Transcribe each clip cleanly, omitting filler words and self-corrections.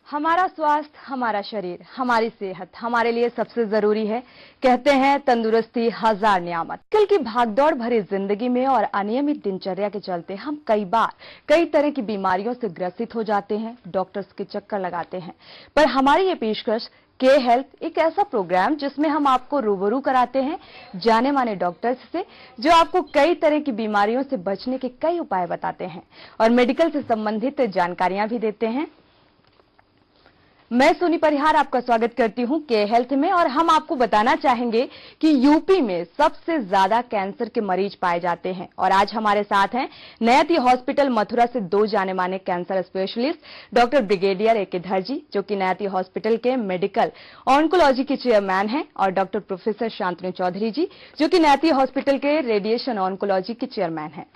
हमारा स्वास्थ्य, हमारा शरीर, हमारी सेहत हमारे लिए सबसे जरूरी है। कहते हैं तंदुरुस्ती हजार नियामत। कल की भागदौड़ भरी जिंदगी में और अनियमित दिनचर्या के चलते हम कई बार कई तरह की बीमारियों से ग्रसित हो जाते हैं, डॉक्टर्स के चक्कर लगाते हैं। पर हमारी ये पेशकश के हेल्थ, एक ऐसा प्रोग्राम जिसमें हम आपको रूबरू कराते हैं जाने माने डॉक्टर्स से, जो आपको कई तरह की बीमारियों से बचने के कई उपाय बताते हैं और मेडिकल से संबंधित जानकारियां भी देते हैं। मैं सोनी परिहार आपका स्वागत करती हूं के हेल्थ में, और हम आपको बताना चाहेंगे कि यूपी में सबसे ज्यादा कैंसर के मरीज पाए जाते हैं। और आज हमारे साथ हैं नयति हॉस्पिटल मथुरा से दो जाने माने कैंसर स्पेशलिस्ट डॉक्टर ब्रिगेडियर ए के दर्जी, जो कि नयति हॉस्पिटल के मेडिकल ऑन्कोलॉजी के चेयरमैन हैं, और डॉक्टर प्रोफेसर शांतनु चौधरी जी, जो कि नयति हॉस्पिटल के रेडिएशन ऑन्कोलॉजी के चेयरमैन हैं।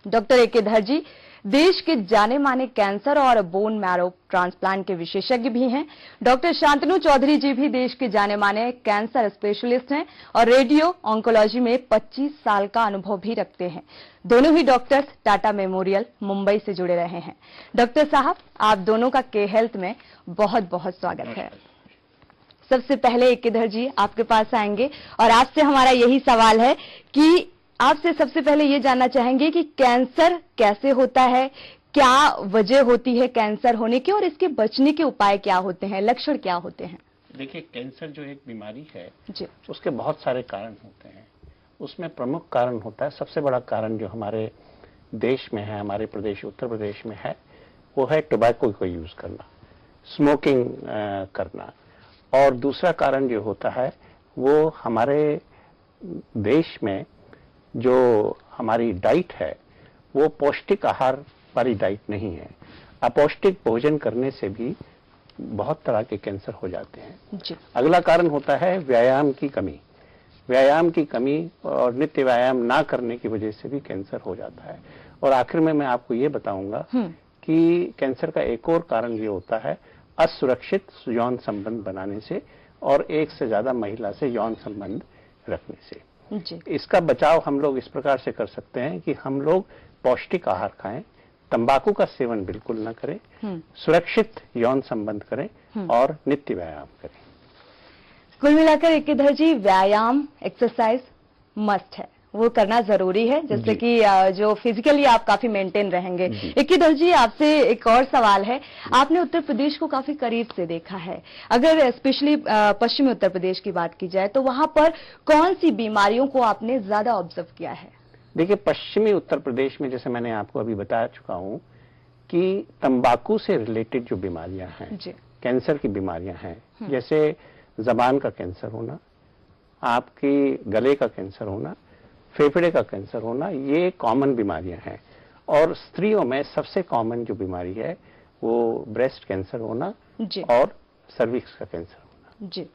डॉक्टर ए के दर्जी देश के जाने माने कैंसर और बोन मैरो ट्रांसप्लांट के विशेषज्ञ भी हैं। डॉक्टर शांतनु चौधरी जी भी देश के जाने माने कैंसर स्पेशलिस्ट हैं और रेडियो ऑन्कोलॉजी में 25 साल का अनुभव भी रखते हैं। दोनों ही डॉक्टर्स टाटा मेमोरियल मुंबई से जुड़े रहे हैं। डॉक्टर साहब, आप दोनों का के हेल्थ में बहुत बहुत स्वागत है। सबसे पहले एक किधर जी आपके पास आएंगे और आपसे हमारा यही सवाल है कि आपसे सबसे पहले ये जानना चाहेंगे कि कैंसर कैसे होता है, क्या वजह होती है कैंसर होने की, और इसके बचने के उपाय क्या होते हैं, लक्षण क्या होते हैं? देखिए, कैंसर जो एक बीमारी है जी, उसके बहुत सारे कारण होते हैं। उसमें प्रमुख कारण होता है, सबसे बड़ा कारण जो हमारे देश में है, हमारे प्रदेश उत्तर प्रदेश में है, वो है टोबैको को यूज करना, स्मोकिंग करना। और दूसरा कारण जो होता है वो हमारे देश में जो हमारी डाइट है वो पौष्टिक आहार वाली डाइट नहीं है। अपौष्टिक भोजन करने से भी बहुत तरह के कैंसर हो जाते हैं। जी। अगला कारण होता है व्यायाम की कमी। व्यायाम की कमी और नित्य व्यायाम ना करने की वजह से भी कैंसर हो जाता है। और आखिर में मैं आपको ये बताऊंगा कि कैंसर का एक और कारण ये होता है असुरक्षित यौन संबंध बनाने से और एक से ज्यादा महिला से यौन संबंध रखने से। जी। इसका बचाव हम लोग इस प्रकार से कर सकते हैं कि हम लोग पौष्टिक आहार खाएं, तंबाकू का सेवन बिल्कुल न करें, सुरक्षित यौन संबंध करें और नित्य व्यायाम करें। कुल मिलाकर एक किधर जी व्यायाम, एक्सरसाइज मस्ट है, वो करना जरूरी है, जिससे कि जो फिजिकली आप काफी मेंटेन रहेंगे। एक किधर जी आपसे एक और सवाल है, आपने उत्तर प्रदेश को काफी करीब से देखा है, अगर स्पेशली पश्चिमी उत्तर प्रदेश की बात की जाए तो वहां पर कौन सी बीमारियों को आपने ज्यादा ऑब्जर्व किया है? देखिए, पश्चिमी उत्तर प्रदेश में जैसे मैंने आपको अभी बता चुका हूं कि तंबाकू से रिलेटेड जो बीमारियां हैं, कैंसर की बीमारियां हैं, जैसे जबान का कैंसर होना, आपकी गले का कैंसर होना, फेफड़े का कैंसर होना, ये कॉमन बीमारियां हैं। और स्त्रियों में सबसे कॉमन जो बीमारी है वो ब्रेस्ट कैंसर होना और सर्विक्स का कैंसर होना। जी,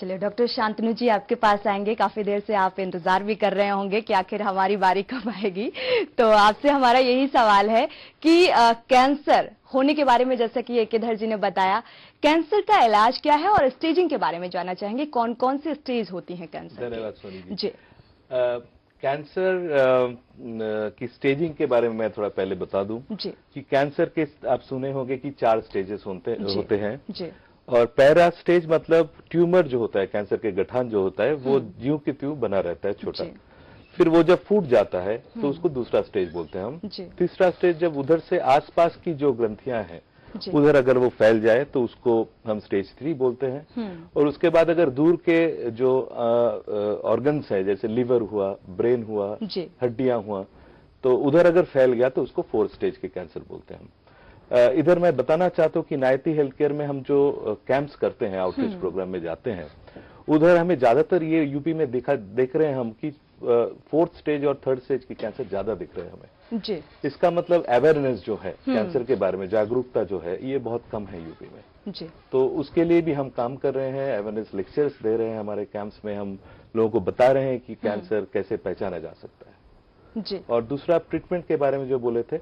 चलिए डॉक्टर शांतनु जी आपके पास आएंगे। काफी देर से आप इंतजार भी कर रहे होंगे कि आखिर हमारी बारी कब आएगी। तो आपसे हमारा यही सवाल है कि कैंसर होने के बारे में, जैसा कि केदार जी ने बताया, कैंसर का इलाज क्या है और स्टेजिंग के बारे में जानना चाहेंगे, कौन कौन सी स्टेज होती है कैंसर? धन्यवाद सोनी जी। जी। कैंसर की स्टेजिंग के बारे में मैं थोड़ा पहले बता दूं कि कैंसर के आप सुने होंगे कि 4 स्टेजेस होते हैं जी। और पहला स्टेज मतलब ट्यूमर जो होता है, कैंसर के गठान जो होता है वो ज्यों की त्यों बना रहता है, छोटा। फिर वो जब फूट जाता है तो उसको दूसरा स्टेज बोलते हैं हम। तीसरा स्टेज जब उधर से आसपास की जो ग्रंथियां हैं उधर अगर वो फैल जाए तो उसको हम स्टेज 3 बोलते हैं। और उसके बाद अगर दूर के जो ऑर्गन्स है, जैसे लिवर हुआ, ब्रेन हुआ, हड्डियां हुआ, तो उधर अगर फैल गया तो उसको 4th स्टेज के कैंसर बोलते हैं हम। इधर मैं बताना चाहता हूँ कि नायती हेल्थ केयर में हम जो कैंप्स करते हैं, आउटरीच प्रोग्राम में जाते हैं, उधर हमें ज्यादातर ये यूपी में देख रहे हैं हम कि 4th स्टेज और 3rd स्टेज की कैंसर ज्यादा दिख रहे हैं हमें। जी। इसका मतलब अवेयरनेस जो है कैंसर के बारे में, जागरूकता जो है, ये बहुत कम है यूपी में। जी। तो उसके लिए भी हम काम कर रहे हैं, अवेयरनेस लेक्चर्स दे रहे हैं हमारे कैंप्स में, हम लोगों को बता रहे हैं कि कैंसर कैसे पहचाना जा सकता है। जी। और दूसरा ट्रीटमेंट के बारे में जो बोले थे,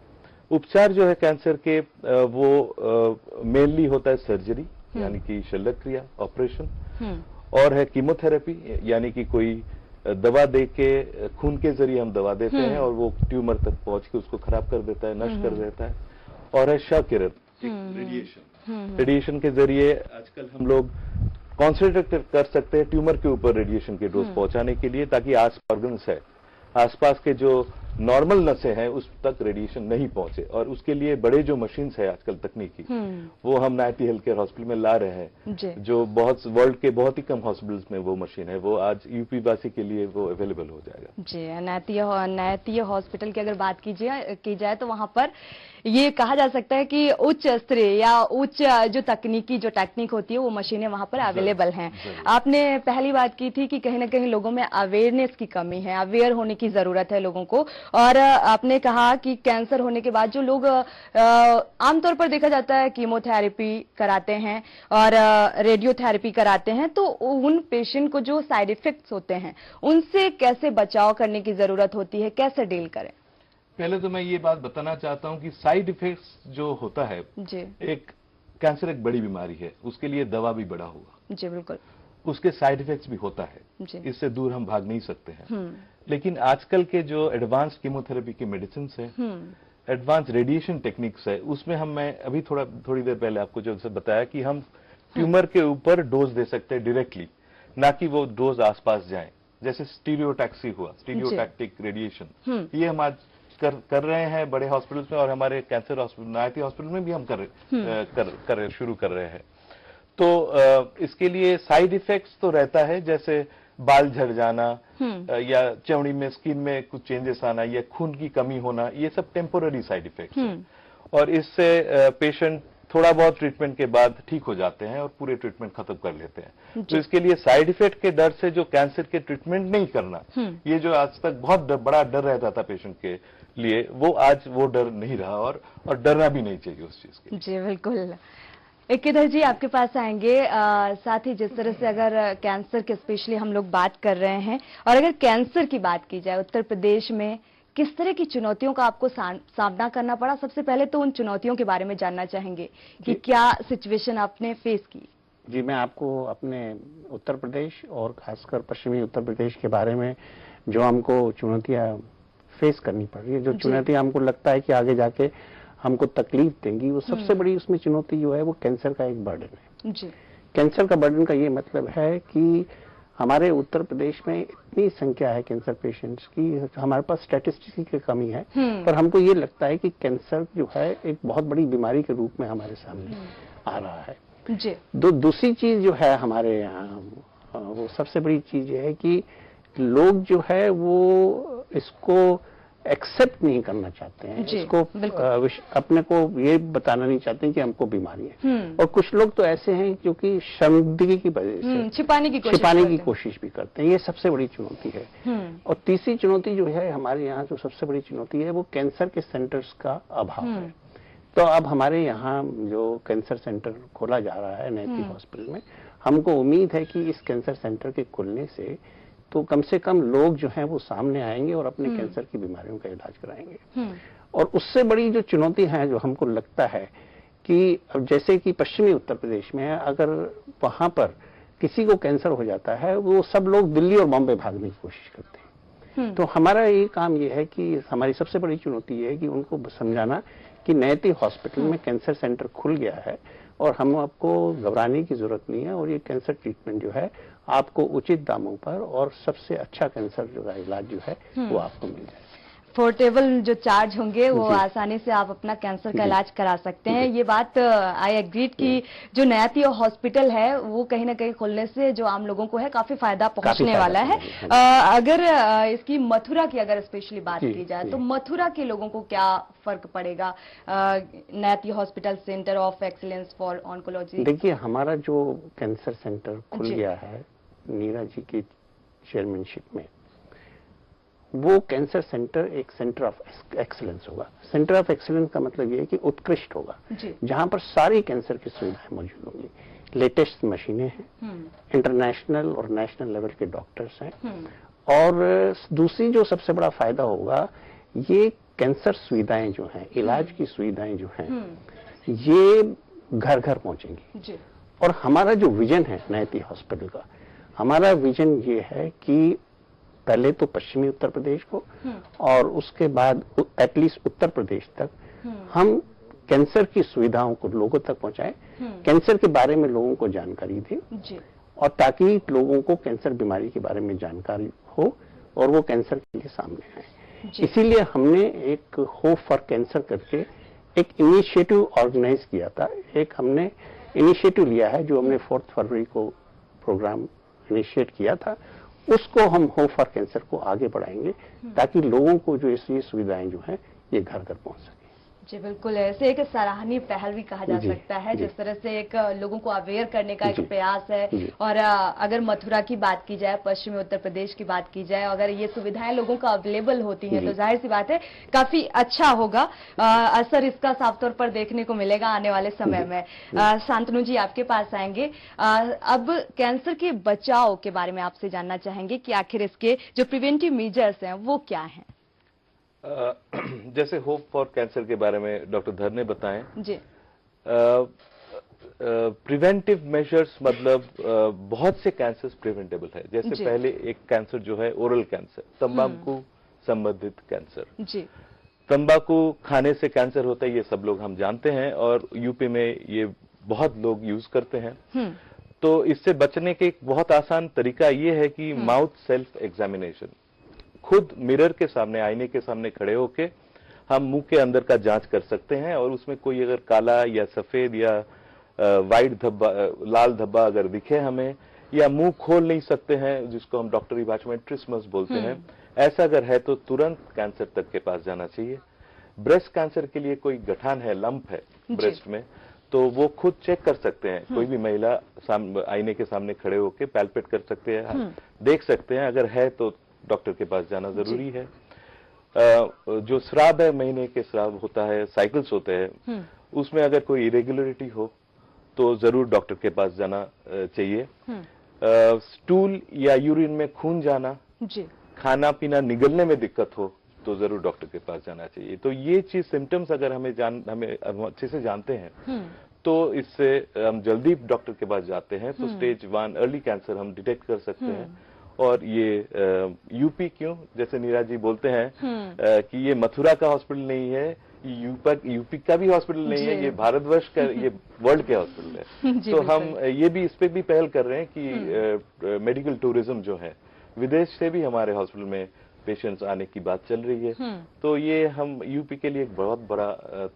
उपचार जो है कैंसर के वो मेनली होता है सर्जरी, यानी कि शल्य क्रिया, ऑपरेशन, और है कीमोथेरेपी, यानी कि कोई दवा दे के खून के जरिए हम दवा देते हैं और वो ट्यूमर तक पहुंच के उसको खराब कर देता है, नष्ट कर देता है। और है शव किरण, रेडिएशन के जरिए आजकल हम लोग कॉन्सेंट्रेट कर सकते हैं ट्यूमर के ऊपर रेडिएशन के डोज पहुंचाने के लिए, ताकि ऑर्गन्स है, आसपास के जो नॉर्मल नसें हैं उस तक रेडिएशन नहीं पहुंचे। और उसके लिए बड़े जो मशीन्स है आजकल तकनीकी, वो हम नायती हेल्थ केयर हॉस्पिटल में ला रहे हैं, जो बहुत वर्ल्ड के बहुत ही कम हॉस्पिटल्स में वो मशीन है, वो आज यूपी वासी के लिए वो अवेलेबल हो जाएगा। जी, नायती हॉस्पिटल की अगर बात की जाए तो वहां पर ये कहा जा सकता है कि उच्च स्तरीय या उच्च जो टेक्निक होती है वो मशीनें वहां पर अवेलेबल हैं। आपने पहली बात की थी कि कहीं ना कहीं लोगों में अवेयरनेस की कमी है, अवेयर होने की जरूरत है लोगों को। और आपने कहा कि कैंसर होने के बाद जो लोग आमतौर पर देखा जाता है कीमोथेरेपी कराते हैं और रेडियोथेरेपी कराते हैं, तो उन पेशेंट को जो साइड इफेक्ट्स होते हैं उनसे कैसे बचाव करने की जरूरत होती है, कैसे डील करें? पहले तो मैं ये बात बताना चाहता हूं कि साइड इफेक्ट्स जो होता है जी, एक कैंसर एक बड़ी बीमारी है, उसके लिए दवा भी बड़ा होगा। जी बिल्कुल। उसके साइड इफेक्ट्स भी होता है, इससे दूर हम भाग नहीं सकते हैं। लेकिन आजकल के जो एडवांस कीमोथेरेपी के मेडिसिन है, एडवांस रेडिएशन टेक्निक्स है, उसमें मैं अभी थोड़ी देर पहले आपको जो बताया कि हम ट्यूमर के ऊपर डोज दे सकते हैं डायरेक्टली, ना कि वो डोज आसपास जाए। जैसे स्टीरियोटैक्सी हुआ, स्टीरियोटैक्टिक रेडिएशन, ये हम आज कर रहे हैं बड़े हॉस्पिटल्स में, और हमारे कैंसर हॉस्पिटल नायती हॉस्पिटल में भी हम शुरू कर रहे हैं। तो इसके लिए साइड इफेक्ट्स तो रहता है, जैसे बाल झड़ जाना या चमड़ी में स्किन में कुछ चेंजेस आना या खून की कमी होना, ये सब टेम्पोररी साइड इफेक्ट्स हैं। और इससे पेशेंट थोड़ा बहुत ट्रीटमेंट के बाद ठीक हो जाते हैं और पूरे ट्रीटमेंट खत्म कर लेते हैं। तो इसके लिए साइड इफेक्ट के डर से जो कैंसर के ट्रीटमेंट नहीं करना, ये जो आज तक बहुत बड़ा डर रहता था पेशेंट के लिए, वो आज वो डर नहीं रहा, और डरना भी नहीं चाहिए उस चीज के। जी बिल्कुल। इधर जी आपके पास आएंगे। साथ ही जिस तरह से अगर कैंसर के स्पेशली हम लोग बात कर रहे हैं, और अगर कैंसर की बात की जाए उत्तर प्रदेश में किस तरह की चुनौतियों का आपको सामना करना पड़ा, सबसे पहले तो उन चुनौतियों के बारे में जानना चाहेंगे कि क्या सिचुएशन आपने फेस की? जी, मैं आपको अपने उत्तर प्रदेश और खासकर पश्चिमी उत्तर प्रदेश के बारे में जो हमको चुनौतियां फेस करनी पड़ रही है, जो चुनौतियां हमको लगता है कि आगे जाके हमको तकलीफ देंगी, वो सबसे बड़ी उसमें चुनौती जो है वो कैंसर का एक बर्डन है। जी। कैंसर का बर्डन का ये मतलब है कि हमारे उत्तर प्रदेश में इतनी संख्या है कैंसर पेशेंट्स की, हमारे पास स्टैटिस्टिक्स की कमी है, पर हमको ये लगता है कि कैंसर जो है एक बहुत बड़ी बीमारी के रूप में हमारे सामने आ रहा है। जी। दूसरी चीज जो है हमारे यहाँ, वो सबसे बड़ी चीज ये है कि लोग जो है वो इसको एक्सेप्ट नहीं करना चाहते हैं, इसको अपने को ये बताना नहीं चाहते कि हमको बीमारी है। और कुछ लोग तो ऐसे हैं जो कि शर्मिंदगी की वजह से छिपाने की कोशिश भी करते हैं। ये सबसे बड़ी चुनौती है। और तीसरी चुनौती जो है हमारे यहाँ, जो सबसे बड़ी चुनौती है, वो कैंसर के सेंटर्स का अभाव है। तो अब हमारे यहाँ जो कैंसर सेंटर खोला जा रहा है नायती हॉस्पिटल में, हमको उम्मीद है कि इस कैंसर सेंटर के खुलने से तो कम से कम लोग जो हैं वो सामने आएंगे और अपने कैंसर की बीमारियों का इलाज कराएंगे। और उससे बड़ी जो चुनौती है जो हमको लगता है कि अब जैसे कि पश्चिमी उत्तर प्रदेश में अगर वहां पर किसी को कैंसर हो जाता है, वो सब लोग दिल्ली और बॉम्बे भागने की कोशिश करते हैं। तो हमारा ये काम ये है कि हमारी सबसे बड़ी चुनौती ये है कि उनको समझाना कि नायती हॉस्पिटल में कैंसर सेंटर खुल गया है और हम आपको घबराने की जरूरत नहीं है, और ये कैंसर ट्रीटमेंट जो है आपको उचित दामों पर और सबसे अच्छा कैंसर जो इलाज जो है वो आपको मिल जाए। पोर्टेबल जो चार्ज होंगे वो आसानी से आप अपना कैंसर का इलाज करा सकते हैं। ये बात आई एग्रीड कि जो नायती हॉस्पिटल है वो कहीं ना कहीं खुलने से जो आम लोगों को है काफी फायदा पहुंचने वाला है। अगर इसकी मथुरा की अगर स्पेशली बात की जाए तो मथुरा के लोगों को क्या फर्क पड़ेगा Nayati hospital centre of excellence for oncology? देखिए, हमारा जो कैंसर सेंटर खुल गया है नीरा जी की चेयरमैनशिप में, वो कैंसर सेंटर एक सेंटर ऑफ एक्सीलेंस होगा। सेंटर ऑफ एक्सीलेंस का मतलब ये है कि उत्कृष्ट होगा, जहां पर सारी कैंसर की सुविधाएं मौजूद होंगी। लेटेस्ट मशीनें हैं, इंटरनेशनल और नेशनल लेवल के डॉक्टर्स हैं, और दूसरी जो सबसे बड़ा फायदा होगा, ये कैंसर सुविधाएं जो हैं, इलाज की सुविधाएं जो हैं, ये घर घर पहुंचेंगी। और हमारा जो विजन है नायती हॉस्पिटल का, हमारा विजन ये है कि पहले तो पश्चिमी उत्तर प्रदेश को और उसके बाद एटलीस्ट उत्तर प्रदेश तक हम कैंसर की सुविधाओं को लोगों तक पहुंचाएं, कैंसर के बारे में लोगों को जानकारी दें जी। और ताकि लोगों को कैंसर बीमारी के बारे में जानकारी हो और वो कैंसर के लिए सामने आए। इसीलिए हमने एक होप फॉर कैंसर करके एक इनिशिएटिव ऑर्गेनाइज किया था। एक हमने इनिशिएटिव लिया है जो हमने 4 फरवरी को प्रोग्राम इनिशिएट किया था, उसको हम होप फॉर कैंसर को आगे बढ़ाएंगे ताकि लोगों को जो ये सुविधाएं जो हैं ये घर घर पहुंच सके। जी बिल्कुल, ऐसे एक सराहनीय पहल भी कहा जा सकता है, जिस तरह से एक लोगों को अवेयर करने का एक प्रयास है। और अगर मथुरा की बात की जाए, पश्चिमी उत्तर प्रदेश की बात की जाए, अगर ये सुविधाएं लोगों को अवेलेबल होती हैं तो जाहिर सी बात है काफी अच्छा होगा। असर इसका साफ तौर पर देखने को मिलेगा आने वाले समय में। शांतनु जी, आपके पास आएंगे। अब कैंसर के बचाव के बारे में आपसे जानना चाहेंगे कि आखिर इसके जो प्रिवेंटिव मेजर्स हैं वो क्या हैं? जैसे होप फॉर कैंसर के बारे में डॉक्टर धर ने बताएं जी। प्रिवेंटिव मेजर्स मतलब बहुत से कैंसर्स प्रिवेंटेबल है। जैसे पहले एक कैंसर जो है ओरल कैंसर, तंबाकू संबंधित कैंसर। जी। तंबाकू खाने से कैंसर होता है, ये सब लोग हम जानते हैं और यूपी में ये बहुत लोग यूज करते हैं। तो इससे बचने के एक बहुत आसान तरीका ये है कि माउथ सेल्फ एग्जामिनेशन, खुद मिरर के सामने, आईने के सामने खड़े होके हम मुंह के अंदर का जांच कर सकते हैं और उसमें कोई अगर काला या सफेद या वाइट धब्बा, लाल धब्बा अगर दिखे हमें, या मुंह खोल नहीं सकते हैं जिसको हम डॉक्टरी भाषा में ट्रिस्मस बोलते हैं, ऐसा अगर है तो तुरंत कैंसर तक के पास जाना चाहिए। ब्रेस्ट कैंसर के लिए कोई गठान है, लंप है ब्रेस्ट में, तो वो खुद चेक कर सकते हैं। कोई भी महिला आईने के सामने खड़े होके पैल्पेट कर सकते हैं, देख सकते हैं। अगर है तो डॉक्टर के पास जाना जरूरी है। जो स्राव है, महीने के स्राव होता है, साइकिल्स होते हैं, उसमें अगर कोई इरेगुलरिटी हो तो जरूर डॉक्टर के पास जाना चाहिए। स्टूल या यूरिन में खून जाना, खाना पीना निगलने में दिक्कत हो तो जरूर डॉक्टर के पास जाना चाहिए। तो ये चीज सिम्टम्स अगर हमें हम अच्छे से जानते हैं तो इससे हम जल्दी डॉक्टर के पास जाते हैं तो स्टेज 1 अर्ली कैंसर हम डिटेक्ट कर सकते हैं। और ये यूपी क्यों, जैसे नीरज जी बोलते हैं कि ये मथुरा का हॉस्पिटल नहीं है, यूपी का भी हॉस्पिटल नहीं है, ये भारतवर्ष का, ये वर्ल्ड के हॉस्पिटल है। तो हम ये भी इस पे भी पहल कर रहे हैं कि मेडिकल टूरिज्म जो है, विदेश से भी हमारे हॉस्पिटल में पेशेंट्स आने की बात चल रही है। तो ये हम यूपी के लिए एक बहुत बड़ा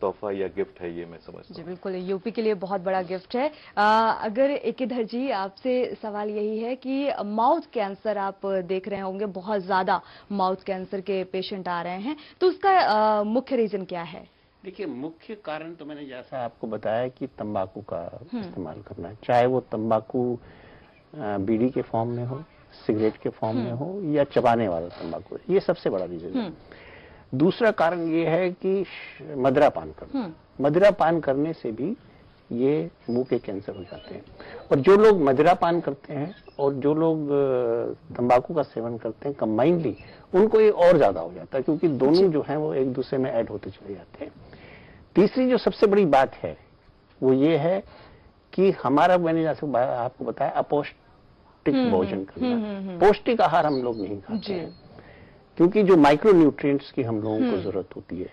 तोहफा या गिफ्ट है, ये मैं समझता हूँ। जी बिल्कुल, यूपी के लिए बहुत बड़ा गिफ्ट है। अगर एकेधर जी, आपसे सवाल यही है कि माउथ कैंसर आप देख रहे होंगे, बहुत ज्यादा माउथ कैंसर के पेशेंट आ रहे हैं, तो उसका मुख्य रीजन क्या है? देखिए, मुख्य कारण तो मैंने जैसा आपको बताया कि तंबाकू का इस्तेमाल करना है, चाहे वो तंबाकू बीड़ी के फॉर्म में हो, सिगरेट के फॉर्म में हो या चबाने वाला तंबाकू, ये सबसे बड़ा रीजन है। दूसरा कारण ये है कि मदिरा पान करना, मदिरा पान करने से भी ये मुंह के कैंसर हो जाते हैं। और जो लोग मदिरा पान करते हैं और जो लोग तंबाकू का सेवन करते हैं कंबाइनली, उनको ये और ज्यादा हो जाता है, क्योंकि दोनों जो हैं वो एक दूसरे में ऐड होते चले जाते हैं। तीसरी जो सबसे बड़ी बात है वो ये है कि हमारा, मैंने जैसे आपको बताया, अपौष्टिक भोजन करना, पौष्टिक आहार हम लोग नहीं खाते हैं, क्योंकि जो माइक्रो न्यूट्रिएंट्स की हम लोगों को जरूरत होती है,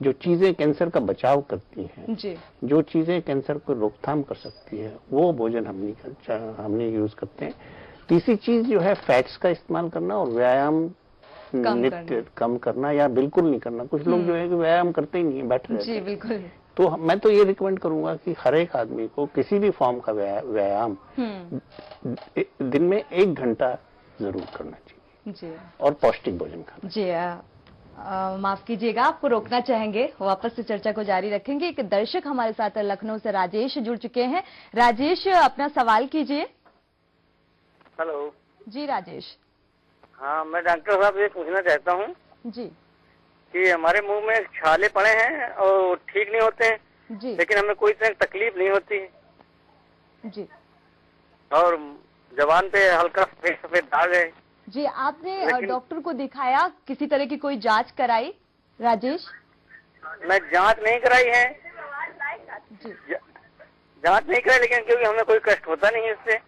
जो चीजें कैंसर का बचाव करती हैं, जो चीजें कैंसर को रोकथाम कर सकती है, वो भोजन हम नहीं यूज करते हैं। तीसरी चीज जो है फैट्स का इस्तेमाल करना और व्यायाम नित्य कम करना या बिल्कुल नहीं करना। कुछ लोग जो है कि व्यायाम करते ही नहीं है, बैठे रहते हैं। बिल्कुल। तो मैं तो ये रिकमेंड करूंगा कि हर एक आदमी को किसी भी फॉर्म का व्यायाम दिन में 1 घंटा जरूर करना चाहिए जी, और पौष्टिक भोजन खाना जी। माफ कीजिएगा, आपको रोकना चाहेंगे, वापस से चर्चा को जारी रखेंगे। एक दर्शक हमारे साथ लखनऊ से राजेश जुड़ चुके हैं। राजेश, अपना सवाल कीजिए। हेलो जी राजेश। हाँ, मैं डॉक्टर साहब ये पूछना चाहता हूँ जी कि हमारे मुंह में छाले पड़े हैं और ठीक नहीं होते हैं जी, लेकिन हमें कोई तरह तकलीफ नहीं होती जी, और जबान पे हल्का सफेद सफेद दाग है जी। आपने डॉक्टर को दिखाया, किसी तरह की कोई जांच कराई राजेश? मैं जांच नहीं कराई है जी, जांच नहीं कराई, लेकिन क्योंकि हमें कोई कष्ट होता नहीं है इससे,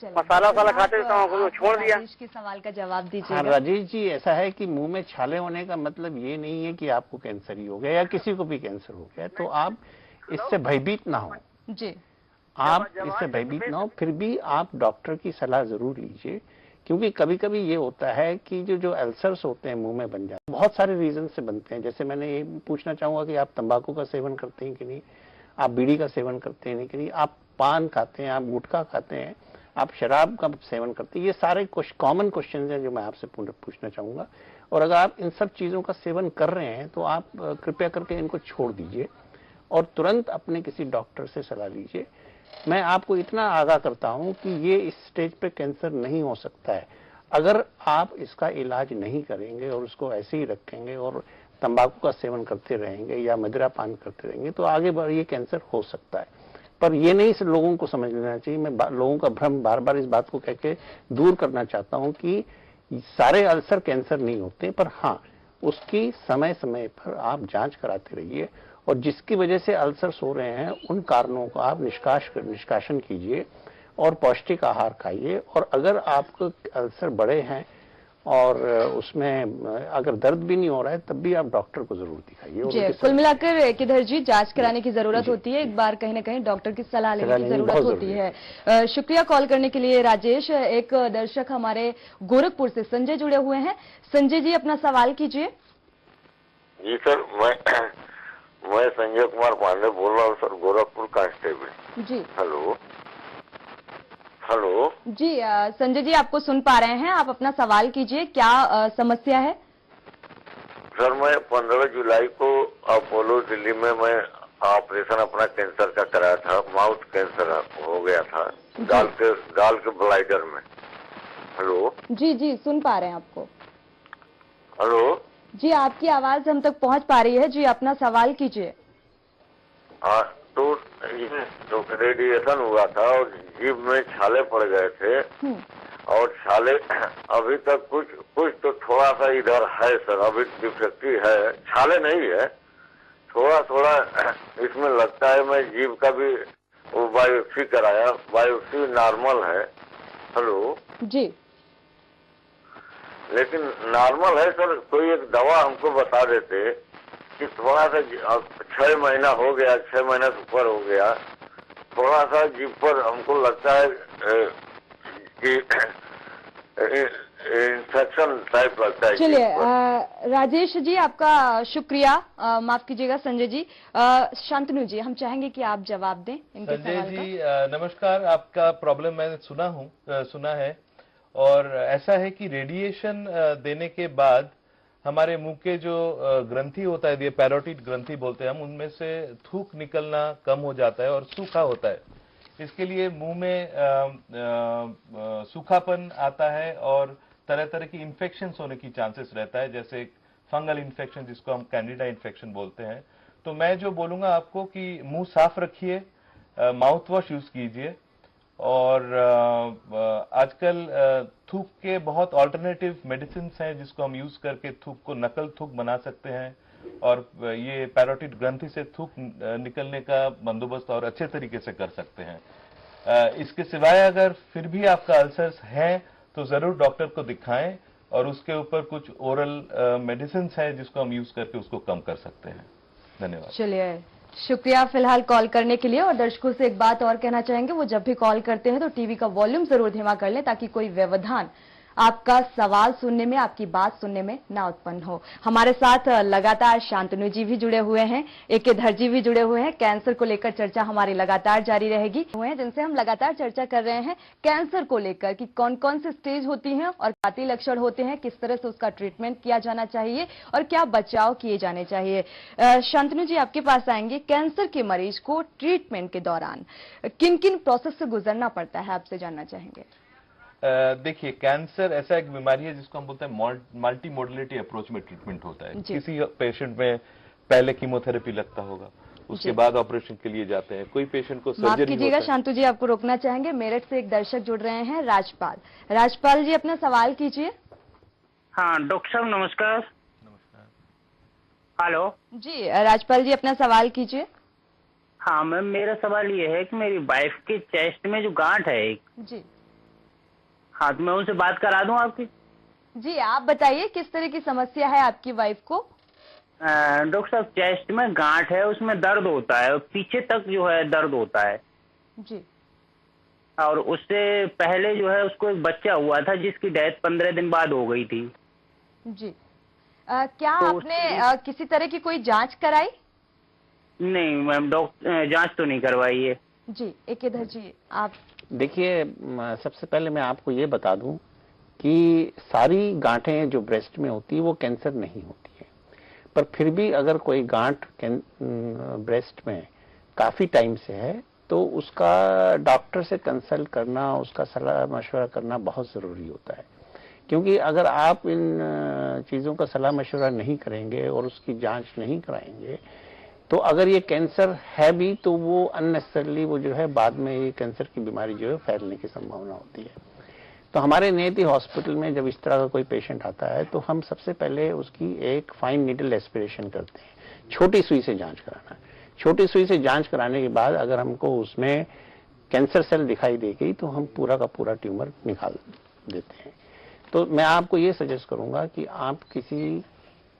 मसाला वसाला खाते तो छोड़ दिया। राजेश के सवाल का जवाब दीजिए। हाँ राजेश जी, ऐसा है कि मुंह में छाले होने का मतलब ये नहीं है कि आपको कैंसर ही हो गया या किसी को भी कैंसर हो गया। तो आप इससे भयभीत ना हो जी, आप इससे भयभीत ना हो, फिर भी आप डॉक्टर की सलाह जरूर लीजिए, क्योंकि कभी कभी ये होता है कि जो अल्सर्स होते हैं मुंह में बन जाते हैं, बहुत सारे रीजन से बनते हैं। जैसे मैंने ये पूछना चाहूंगा कि आप तंबाकू का सेवन करते हैं कि नहीं, आप बीड़ी का सेवन करते हैं कि नहीं, आप पान खाते हैं, आप गुटखा खाते हैं, आप शराब का सेवन करते हैं, ये सारे कॉमन क्वेश्चन हैं जो मैं आपसे पूछना चाहूंगा। और अगर आप इन सब चीजों का सेवन कर रहे हैं तो आप कृपया करके इनको छोड़ दीजिए और तुरंत अपने किसी डॉक्टर से सलाह लीजिए। मैं आपको इतना आगाह करता हूं कि ये इस स्टेज पे कैंसर नहीं हो सकता है अगर आप इसका इलाज नहीं करेंगे और उसको ऐसे ही रखेंगे और तंबाकू का सेवन करते रहेंगे या मदिरा पान करते रहेंगे, तो आगे बढ़ ये कैंसर हो सकता है। पर ये नहीं सिर्फ लोगों को समझ लेना चाहिए। मैं लोगों का भ्रम बार बार इस बात को कह के दूर करना चाहता हूं कि सारे अल्सर कैंसर नहीं होते, पर हाँ उसकी समय समय पर आप जांच कराते रहिए और जिसकी वजह से अल्सर्स हो रहे हैं उन कारणों को आप निष्कासन कीजिए और पौष्टिक आहार खाइए। और अगर आपको अल्सर बड़े हैं और उसमें अगर दर्द भी नहीं हो रहा है तब भी आप डॉक्टर को जरूर दिखाइए। कुल मिलाकर किधर जी जांच कराने की जरूरत होती है, एक बार कहीं ना कहीं डॉक्टर की सलाह लेने की जरूरत होती है। शुक्रिया कॉल करने के लिए राजेश। एक दर्शक हमारे गोरखपुर से संजय जुड़े हुए हैं। संजय जी अपना सवाल कीजिए। जी सर, मैं संजय कुमार पांडे बोल रहा हूँ सर, गोरखपुर कांस्टेबल। जी हेलो हेलो जी संजय जी आपको सुन पा रहे हैं, आप अपना सवाल कीजिए, क्या समस्या है? सर मैं 15 जुलाई को अपोलो दिल्ली में मैं ऑपरेशन अपना कैंसर का कराया था, माउथ कैंसर हो गया था गाल के ब्लाइडर में। हेलो जी जी सुन पा रहे हैं आपको। हेलो जी आपकी आवाज हम तक पहुंच पा रही है जी, अपना सवाल कीजिए। हाँ, तो रेडिएशन हुआ था और जीभ में छाले पड़ गए थे और छाले अभी तक कुछ तो थोड़ा सा इधर है सर, अभी डिफेक्टिव है, छाले नहीं है, थोड़ा इसमें लगता है। मैं जीभ का भी वो बायोप्सी कराया, बायोप्सी नॉर्मल है। हेलो जी लेकिन नॉर्मल है सर, कोई एक दवा हमको बता देते कि थोड़ा सा 6 महीना हो गया, 6 महीना से ऊपर हो गया, थोड़ा सा जीभ पर हमको लगता है कि इन्फेक्शन टाइप लगता है। चलिए राजेश जी आपका शुक्रिया, माफ कीजिएगा संजय जी। शांतनु जी हम चाहेंगे कि आप जवाब दें इनके संजय सवाल जी का। नमस्कार, आपका प्रॉब्लम मैंने सुना है और ऐसा है कि रेडिएशन देने के बाद हमारे मुंह के जो ग्रंथि होता है, ये पैरोटिड ग्रंथि बोलते हैं हम, उनमें से थूक निकलना कम हो जाता है और सूखा होता है। इसके लिए मुंह में सूखापन आता है और तरह तरह की इन्फेक्शंस होने की चांसेस रहता है, जैसे फंगल इन्फेक्शन जिसको हम कैंडिडा इन्फेक्शन बोलते हैं। तो मैं जो बोलूंगा आपको कि मुंह साफ रखिए, माउथ वॉश यूज कीजिए और आजकल थूक के बहुत ऑल्टरनेटिव मेडिसिन हैं जिसको हम यूज करके थूक को नकल थूक बना सकते हैं और ये पैरोटिड ग्रंथि से थूक निकलने का बंदोबस्त और अच्छे तरीके से कर सकते हैं। इसके सिवाय अगर फिर भी आपका अल्सर्स है तो जरूर डॉक्टर को दिखाएं और उसके ऊपर कुछ ओरल मेडिसिन है जिसको हम यूज करके उसको कम कर सकते हैं। धन्यवाद। चलिए शुक्रिया फिलहाल कॉल करने के लिए। और दर्शकों से एक बात और कहना चाहेंगे, वो जब भी कॉल करते हैं तो टीवी का वॉल्यूम जरूर धीमा कर लें ताकि कोई व्यवधान आपका सवाल सुनने में, आपकी बात सुनने में ना उत्पन्न हो। हमारे साथ लगातार शांतनु जी भी जुड़े हुए हैं, एक जी भी जुड़े हुए हैं। कैंसर को लेकर चर्चा हमारी लगातार जारी रहेगी, जिनसे हम लगातार चर्चा कर रहे हैं कैंसर को लेकर कि कौन कौन से स्टेज होती हैं और क्या लक्षण होते हैं, किस तरह से उसका ट्रीटमेंट किया जाना चाहिए और क्या बचाव किए जाने चाहिए। शांतनु जी आपके पास आएंगे। कैंसर के मरीज को ट्रीटमेंट के दौरान किन किन प्रोसेस से गुजरना पड़ता है, आपसे जानना चाहेंगे। देखिए, कैंसर ऐसा एक बीमारी है जिसको हम बोलते हैं मल्टी मोडलिटी अप्रोच में ट्रीटमेंट होता है। किसी पेशेंट में पहले कीमोथेरेपी लगता होगा, उसके बाद ऑपरेशन के लिए जाते हैं। कोई पेशेंट को सर्जरी। माफ कीजिएगा शांतु जी, आपको रोकना चाहेंगे। मेरठ से एक दर्शक जुड़ रहे हैं, राजपाल जी अपना सवाल कीजिए। हाँ डॉक्टर साहब नमस्कार। नमस्कार। हेलो जी राजपाल जी अपना सवाल कीजिए। हाँ मैम, मेरा सवाल ये है कि मेरी वाइफ के चेस्ट में जो गांठ है एक, जी हाँ तो मैं उनसे बात करा दूं आपकी। जी आप बताइए किस तरह की समस्या है आपकी वाइफ को। डॉक्टर साहब चेस्ट में गांठ है, उसमें दर्द होता है, पीछे तक जो है दर्द होता है जी। और उससे पहले जो है उसको एक बच्चा हुआ था जिसकी डेथ 15 दिन बाद हो गई थी। जी। क्या तो आपने किसी तरह की कोई जांच कराई? नहीं मैम, डॉक्टर जांच तो नहीं करवाई है। जी, एकेधर जी आप। देखिए, सबसे पहले मैं आपको ये बता दूं कि सारी गांठें जो ब्रेस्ट में होती है वो कैंसर नहीं होती है, पर फिर भी अगर कोई गांठ ब्रेस्ट में काफी टाइम से है तो उसका डॉक्टर से कंसल्ट करना, उसका सलाह मशवरा करना बहुत जरूरी होता है। क्योंकि अगर आप इन चीजों का सलाह मशवरा नहीं करेंगे और उसकी जांच नहीं कराएंगे तो अगर ये कैंसर है भी तो वो अननेसेसरली वो जो है बाद में ये कैंसर की बीमारी जो है फैलने की संभावना होती है। तो हमारे नेति हॉस्पिटल में जब इस तरह का कोई पेशेंट आता है तो हम सबसे पहले उसकी एक फाइन नीडल एस्पिरेशन करते हैं, छोटी सुई से जांच कराना। छोटी सुई से जांच कराने के बाद अगर हमको उसमें कैंसर सेल दिखाई दे गई तो हम पूरा का पूरा ट्यूमर निकाल देते हैं। तो मैं आपको ये सजेस्ट करूंगा कि आप किसी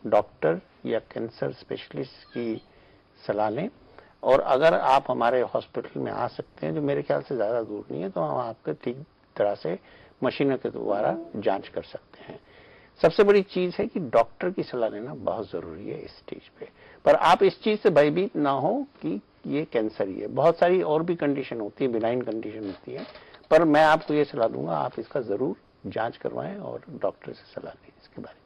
डॉक्टर या कैंसर स्पेशलिस्ट की सलाह लें, और अगर आप हमारे हॉस्पिटल में आ सकते हैं जो मेरे ख्याल से ज्यादा दूर नहीं है तो हम आपके ठीक तरह से मशीनों के द्वारा जांच कर सकते हैं। सबसे बड़ी चीज है कि डॉक्टर की सलाह लेना बहुत जरूरी है इस स्टेज पे। पर आप इस चीज से भयभीत ना हो कि ये कैंसर ही है, बहुत सारी और भी कंडीशन होती है, बिनाइन कंडीशन होती है, पर मैं आपको ये सलाह दूंगा आप इसका जरूर जांच करवाएं और डॉक्टर से सलाह लें इसके बारे में।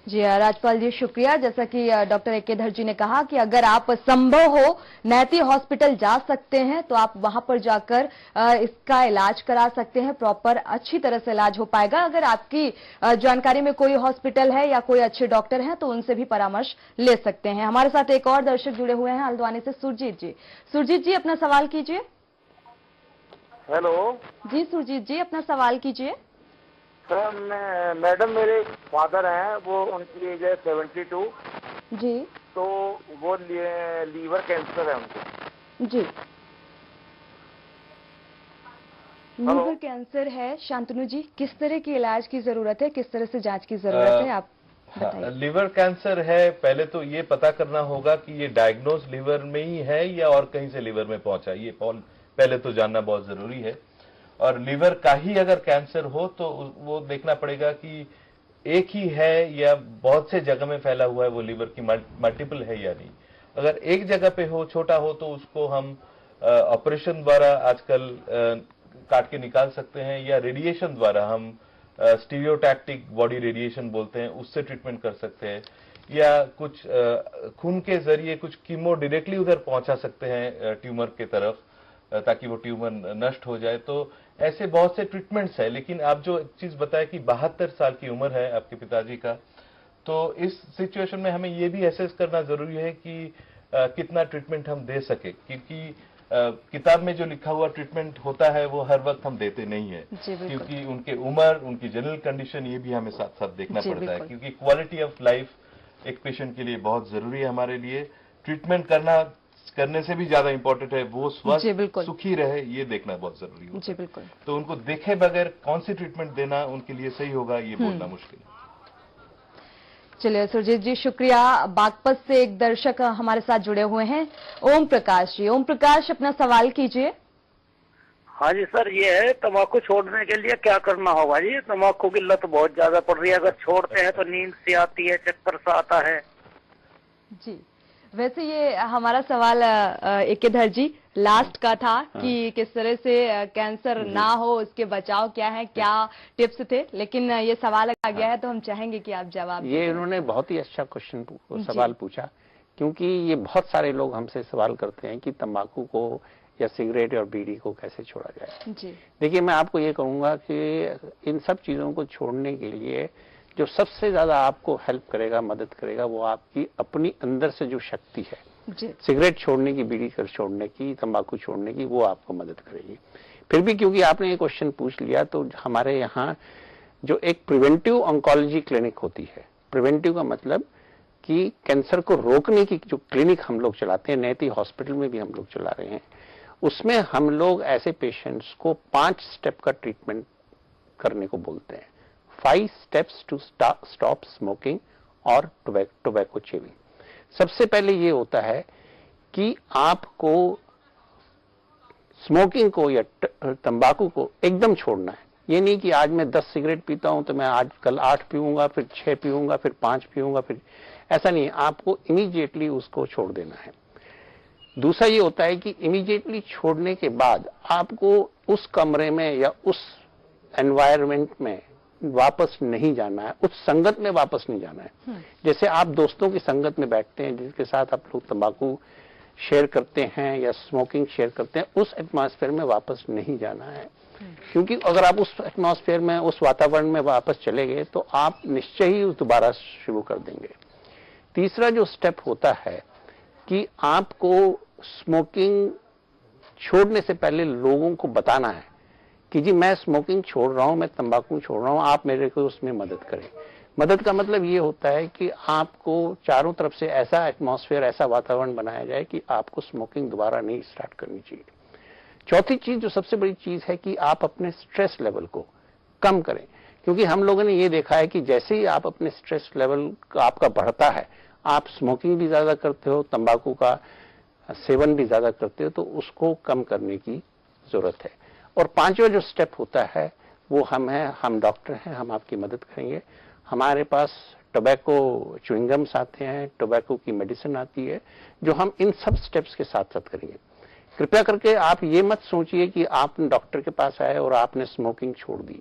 जी राजपाल जी शुक्रिया। जैसा कि डॉक्टर एकेधर जी ने कहा कि अगर आप संभव हो नेति हॉस्पिटल जा सकते हैं तो आप वहां पर जाकर इसका इलाज करा सकते हैं, प्रॉपर अच्छी तरह से इलाज हो पाएगा। अगर आपकी जानकारी में कोई हॉस्पिटल है या कोई अच्छे डॉक्टर हैं तो उनसे भी परामर्श ले सकते हैं। हमारे साथ एक और दर्शक जुड़े हुए हैं हल्द्वानी से, सुरजीत जी। सुरजीत जी अपना सवाल कीजिए। हेलो जी सुरजीत जी अपना सवाल कीजिए। सर मैडम मेरे फादर हैं, वो उनकी एज है 72 जी। तो वो लीवर कैंसर है उनको। जी लीवर कैंसर है। शांतनु जी किस तरह की इलाज की जरूरत है, किस तरह से जांच की जरूरत है आप बताइए। लीवर कैंसर है, पहले तो ये पता करना होगा कि ये डायग्नोज लीवर में ही है या और कहीं से लीवर में पहुंचा, ये पहले तो जानना बहुत जरूरी है। और लीवर का ही अगर कैंसर हो तो वो देखना पड़ेगा कि एक ही है या बहुत से जगह में फैला हुआ है, वो लीवर की मल्टीपल है या नहीं। अगर एक जगह पे हो, छोटा हो, तो उसको हम ऑपरेशन द्वारा आजकल काट के निकाल सकते हैं, या रेडिएशन द्वारा, हम स्टीरियोटैक्टिक बॉडी रेडिएशन बोलते हैं, उससे ट्रीटमेंट कर सकते हैं, या कुछ खून के जरिए कुछ कीमो डायरेक्टली उधर पहुंचा सकते हैं ट्यूमर के तरफ, ताकि वो ट्यूमर नष्ट हो जाए। तो ऐसे बहुत से ट्रीटमेंट्स है। लेकिन आप जो चीज बताया कि 72 साल की उम्र है आपके पिताजी का, तो इस सिचुएशन में हमें ये भी एसेस करना जरूरी है कि कितना ट्रीटमेंट हम दे सके, क्योंकि किताब में जो लिखा हुआ ट्रीटमेंट होता है वो हर वक्त हम देते नहीं है, क्योंकि उनके उम्र, उनकी जनरल कंडीशन, ये भी हमें साथ साथ देखना पड़ता है, क्योंकि क्वालिटी ऑफ लाइफ एक पेशेंट के लिए बहुत जरूरी है। हमारे लिए ट्रीटमेंट करने से भी ज्यादा इंपॉर्टेंट है वो स्वस्थ सुखी रहे, ये देखना बहुत जरूरी है। जी बिल्कुल। तो उनको देखे बगैर कौन सी ट्रीटमेंट देना उनके लिए सही होगा, ये बोलना मुश्किल है। चलिए सुरजीत जी शुक्रिया। बागपत से एक दर्शक हमारे साथ जुड़े हुए हैं, ओम प्रकाश जी। ओम प्रकाश अपना सवाल कीजिए। हाँ जी सर, ये है तंबाकू छोड़ने के लिए क्या करना होगा जी? तंबाकू की लत बहुत ज्यादा पड़ रही है, अगर छोड़ते हैं तो नींद सी आती है, चक्कर सा आता है। जी वैसे ये हमारा सवाल एकेधर जी लास्ट का था कि किस तरह से कैंसर ना हो, उसके बचाव क्या है, क्या टिप्स थे, लेकिन ये सवाल आ गया है तो हम चाहेंगे कि आप जवाब। ये इन्होंने बहुत ही अच्छा सवाल पूछा, क्योंकि ये बहुत सारे लोग हमसे सवाल करते हैं कि तंबाकू को या सिगरेट और बीड़ी को कैसे छोड़ा जाए। देखिए मैं आपको ये कहूंगा कि इन सब चीजों को छोड़ने के लिए जो सबसे ज्यादा आपको हेल्प करेगा, मदद करेगा, वो आपकी अपनी अंदर से जो शक्ति है, सिगरेट छोड़ने की, बीड़ी कर छोड़ने की, तंबाकू छोड़ने की, वो आपको मदद करेगी। फिर भी क्योंकि आपने ये क्वेश्चन पूछ लिया, तो हमारे यहाँ जो एक प्रिवेंटिव ऑन्कोलॉजी क्लिनिक होती है, प्रिवेंटिव का मतलब कि कैंसर को रोकने की जो क्लिनिक हम लोग चलाते हैं, नेति हॉस्पिटल में भी हम लोग चला रहे हैं, उसमें हम लोग ऐसे पेशेंट्स को 5 स्टेप का ट्रीटमेंट करने को बोलते हैं। 5 steps to stop smoking और टोबैको चेविंग। सबसे पहले ये होता है कि आपको स्मोकिंग को या तंबाकू को एकदम छोड़ना है। ये नहीं कि आज मैं 10 सिगरेट पीता हूं तो मैं आज कल 8 पीऊंगा, फिर 6 पीऊंगा, फिर 5 पीऊंगा, फिर ऐसा नहीं है। आपको इमीडिएटली उसको छोड़ देना है। दूसरा ये होता है कि इमीडिएटली छोड़ने के बाद आपको उस कमरे में या उस एनवायरनमेंट में वापस नहीं जाना है, उस संगत में वापस नहीं जाना है। जैसे आप दोस्तों की संगत में बैठते हैं जिसके साथ आप लोग तंबाकू शेयर करते हैं या स्मोकिंग शेयर करते हैं, उस एटमॉस्फेयर में वापस नहीं जाना है। क्योंकि अगर आप उस एटमॉस्फेयर में, उस वातावरण में वापस चले गए तो आप निश्चय ही दोबारा शुरू कर देंगे। तीसरा जो स्टेप होता है कि आपको स्मोकिंग छोड़ने से पहले लोगों को बताना है कि जी मैं स्मोकिंग छोड़ रहा हूं, मैं तंबाकू छोड़ रहा हूं, आप मेरे को उसमें मदद करें। मदद का मतलब ये होता है कि आपको चारों तरफ से ऐसा एटमॉस्फेयर, ऐसा वातावरण बनाया जाए कि आपको स्मोकिंग दोबारा नहीं स्टार्ट करनी चाहिए। चौथी चीज जो सबसे बड़ी चीज है कि आप अपने स्ट्रेस लेवल को कम करें, क्योंकि हम लोगों ने ये देखा है कि जैसे ही आप अपने स्ट्रेस लेवल आपका बढ़ता है, आप स्मोकिंग भी ज्यादा करते हो, तंबाकू का सेवन भी ज्यादा करते हो, तो उसको कम करने की जरूरत है। और पांचवा जो स्टेप होता है वो हम डॉक्टर हैं, हम आपकी मदद करेंगे। हमारे पास टोबैको च्युइंगम्स आते हैं, टोबैको की मेडिसिन आती है, जो हम इन सब स्टेप्स के साथ साथ करेंगे। कृपया करके आप ये मत सोचिए कि आप डॉक्टर के पास आए और आपने स्मोकिंग छोड़ दी,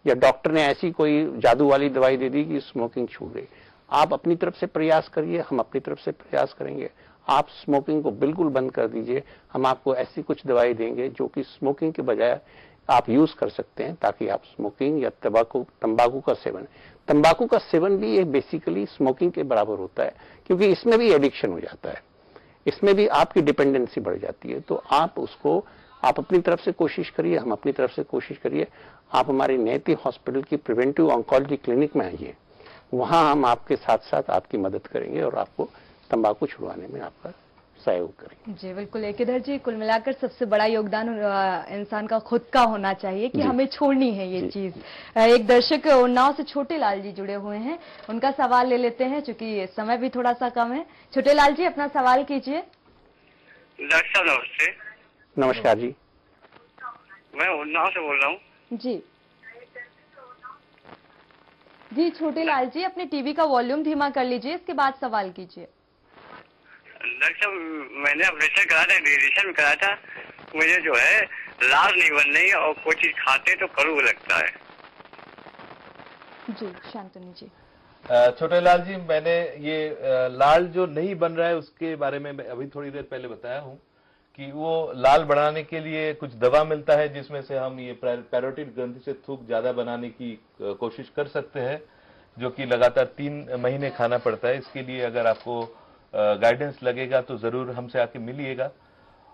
या डॉक्टर ने ऐसी कोई जादू वाली दवाई दे दी कि स्मोकिंग छूट गई। आप अपनी तरफ से प्रयास करिए, हम अपनी तरफ से प्रयास करेंगे। आप स्मोकिंग को बिल्कुल बंद कर दीजिए। हम आपको ऐसी कुछ दवाई देंगे जो कि स्मोकिंग के बजाय आप यूज कर सकते हैं, ताकि आप स्मोकिंग या तंबाकू का सेवन भी ये बेसिकली स्मोकिंग के बराबर होता है, क्योंकि इसमें भी एडिक्शन हो जाता है, इसमें भी आपकी डिपेंडेंसी बढ़ जाती है। तो आप अपनी तरफ से कोशिश करिए, हम अपनी तरफ से कोशिश करिए। आप हमारी नेति हॉस्पिटल की प्रिवेंटिव ऑन्कोलॉजी क्लिनिक में आइए, वहां हम आपके साथ साथ आपकी मदद करेंगे और आपको तंबाकू छुड़वाने में आपका सहयोग करेंगे। जी बिल्कुल। एक इधर जी कुल मिलाकर सबसे बड़ा योगदान इंसान का खुद का होना चाहिए कि हमें छोड़नी है ये चीज। एक दर्शक उन्नाव से छोटे लाल जी जुड़े हुए हैं, उनका सवाल ले लेते हैं, चूंकि समय भी थोड़ा सा कम है। छोटे लाल जी अपना सवाल कीजिए। डॉक्टर साहब नमस्ते। नमस्कार जी, मैं उन्नाव से बोल रहा हूँ। जी जी छोटे लाल जी अपने टीवी का वॉल्यूम धीमा कर लीजिए, इसके बाद सवाल कीजिए। डॉक्टर साहब मैंने ऑपरेशन कराया था, रेडिएशन में कराया था, मुझे जो है लाल नहीं बन रही और कोई चीज खाते तो कड़ू लगता है। जी शांतनु जी। छोटे लाल जी, मैंने ये लाल जो नहीं बन रहा है उसके बारे में अभी थोड़ी देर पहले बताया हूँ कि वो लाल बढ़ाने के लिए कुछ दवा मिलता है जिसमें से हम ये पैरोटिड ग्रंथि से थूक ज्यादा बनाने की कोशिश कर सकते हैं, जो कि लगातार 3 महीने खाना पड़ता है। इसके लिए अगर आपको गाइडेंस लगेगा तो जरूर हमसे आके मिलिएगा।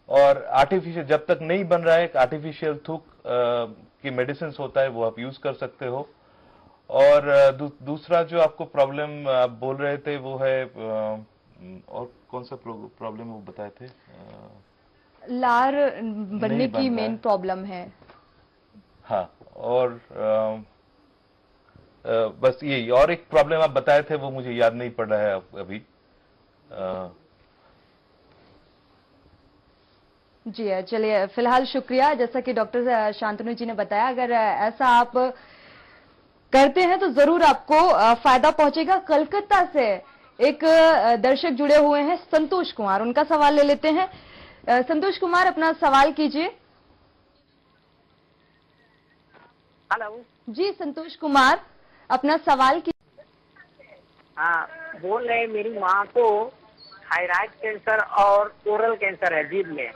और आर्टिफिशियल जब तक नहीं बन रहा है, आर्टिफिशियल थूक की मेडिसिन होता है वो आप यूज कर सकते हो। और दूसरा जो आपको प्रॉब्लम आप बोल रहे थे वो है और कौन सा प्रॉब्लम वो बताए थे? लार बनने की मेन प्रॉब्लम है। हाँ, और बस यही। और एक प्रॉब्लम आप बताए थे वो मुझे याद नहीं पड़ रहा है अभी। जी चलिए, फिलहाल शुक्रिया। जैसा कि डॉक्टर शांतनु जी ने बताया, अगर ऐसा आप करते हैं तो जरूर आपको फायदा पहुंचेगा। कलकत्ता से एक दर्शक जुड़े हुए हैं, संतोष कुमार, उनका सवाल ले लेते हैं। संतोष कुमार अपना सवाल कीजिए। हेलो जी संतोष कुमार अपना सवाल कीजिए। हाँ, बोल रहे मेरी माँ को थायराइड कैंसर और ओरल कैंसर है जीभ में।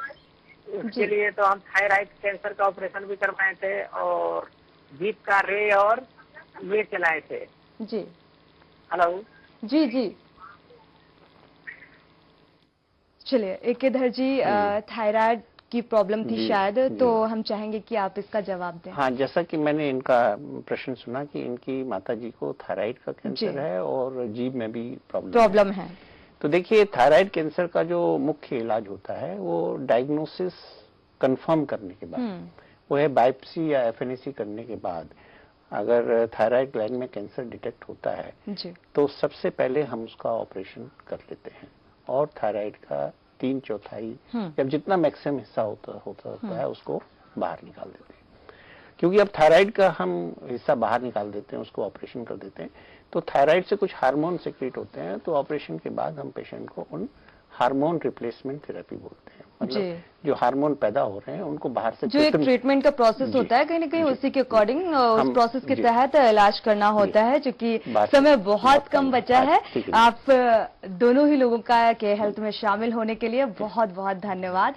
उसके लिए तो हम थायराइड कैंसर का ऑपरेशन भी करवाए थे और जीभ का रे और ये चलाए थे। जी हेलो जी जी चलिए, एक इधर जी थायराइड की प्रॉब्लम थी शायद, तो हम चाहेंगे कि आप इसका जवाब दें। हाँ, जैसा कि मैंने इनका प्रश्न सुना कि इनकी माताजी को थायराइड का कैंसर है और जीभ में भी प्रॉब्लम है। तो देखिए, थायराइड कैंसर का जो मुख्य इलाज होता है वो डायग्नोसिस कंफर्म करने के बाद, वो है बायोप्सी या एफएनएसी करने के बाद अगर थायराइड ग्लैंड में कैंसर डिटेक्ट होता है जी। तो सबसे पहले हम उसका ऑपरेशन कर लेते हैं और थायराइड का 3/4 या जितना मैक्सिमम हिस्सा होता है उसको बाहर निकाल देते हैं। क्योंकि अब थायराइड का हम हिस्सा बाहर निकाल देते हैं, उसको ऑपरेशन कर देते हैं, तो थायराइड से कुछ हार्मोन सिक्रीट होते हैं, तो ऑपरेशन के बाद हम पेशेंट को उन हार्मोन रिप्लेसमेंट थेरेपी बोलते हैं। मतलब जो हार्मोन पैदा हो रहे हैं उनको बाहर से जो एक ट्रीटमेंट का प्रोसेस होता है, कहीं ना कहीं उसी के अकॉर्डिंग उस प्रोसेस के तहत इलाज करना होता है। क्योंकि समय बहुत कम बचा है। आप दोनों ही लोगों का के हेल्थ में शामिल होने के लिए बहुत बहुत धन्यवाद।